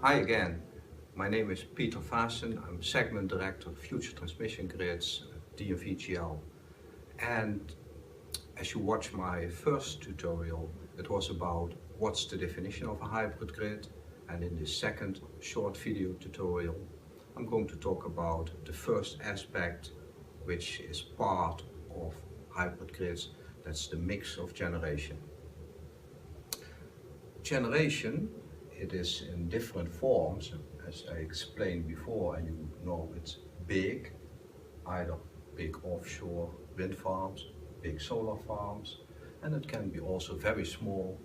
Hi again, my name is Peter Vaassen. I'm Segment Director of Future Transmission Grids at DNV. And as you watched my first tutorial, it was about what's the definition of a hybrid grid. And in this second short video tutorial, I'm going to talk about the first aspect, which is part of hybrid grids. That's the mix of generation. Generation, it is in different forms, as I explained before, and you know it's big, either big offshore wind farms, big solar farms, and it can be also very small,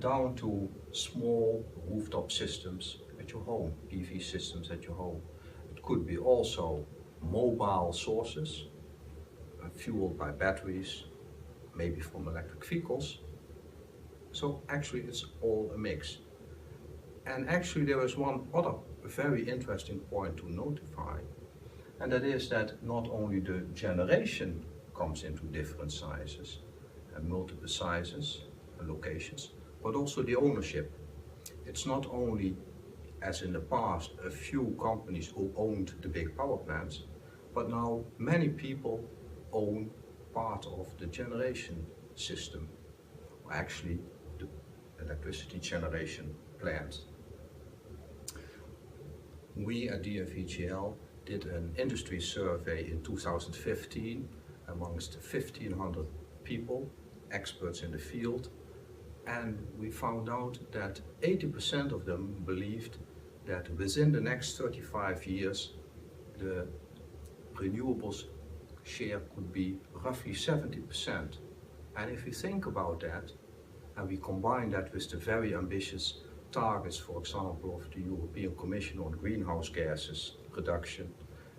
down to small rooftop systems at your home, PV systems at your home. It could be also mobile sources, fueled by batteries, maybe from electric vehicles. So actually it's all a mix. And actually there is one other very interesting point to notify, and that is that not only the generation comes into different sizes and multiple sizes and locations, but also the ownership. It's not only, as in the past, a few companies who owned the big power plants, but now many people own part of the generation system, or actually the electricity generation plant. We at DNV did an industry survey in 2015 amongst 1,500 people, experts in the field, and we found out that 80% of them believed that within the next 35 years the renewables share could be roughly 70%. And if we think about that, and we combine that with the very ambitious targets, for example, of the European Commission on greenhouse gases reduction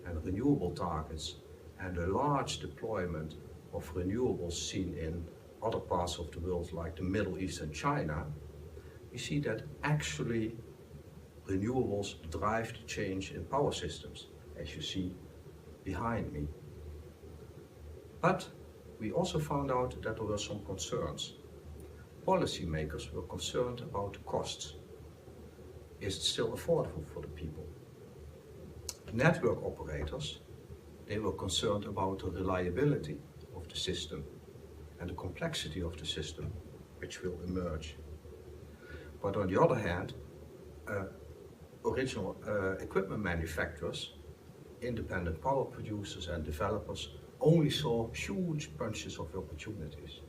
and renewable targets, and the large deployment of renewables seen in other parts of the world like the Middle East and China, we see that actually renewables drive the change in power systems, as you see behind me. But we also found out that there were some concerns. Policymakers were concerned about the costs. Is it still affordable for the people? Network operators, they were concerned about the reliability of the system and the complexity of the system which will emerge. But on the other hand, original equipment manufacturers, independent power producers and developers only saw huge bunches of opportunities.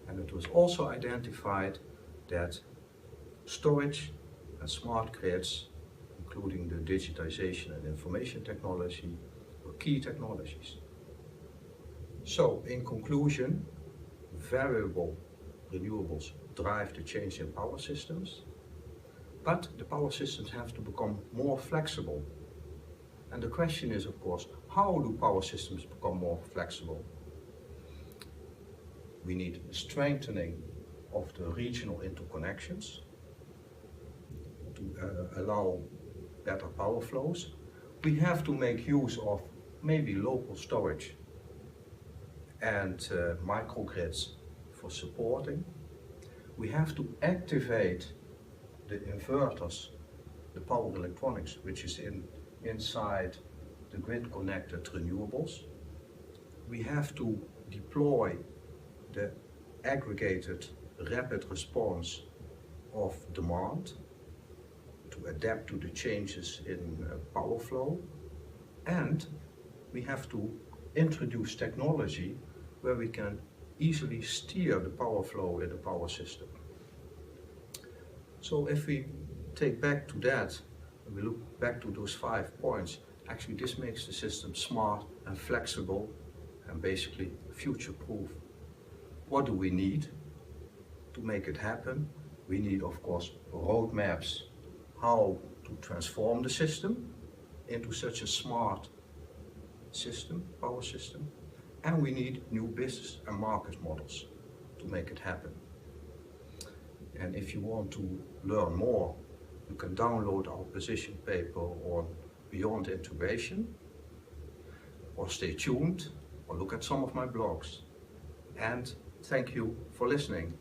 And it was also identified that storage and smart grids, including the digitization and information technology, were key technologies. So, in conclusion, variable renewables drive the change in power systems, but the power systems have to become more flexible. And the question is, of course, how do power systems become more flexible? We need strengthening of the regional interconnections to allow better power flows. We have to make use of maybe local storage and microgrids for supporting. We have to activate the inverters, the power electronics, which is inside the grid-connected renewables. We have to deploy the aggregated rapid response of demand to adapt to the changes in power flow, and we have to introduce technology where we can easily steer the power flow in the power system. So if we take back to that, and we look back to those 5 points, actually this makes the system smart and flexible and basically future-proof. What do we need to make it happen? We need, of course, roadmaps how to transform the system into such a smart system, power system, and we need new business and market models to make it happen. And if you want to learn more, you can download our position paper on Beyond Integration, or stay tuned, or look at some of my blogs. And thank you for listening.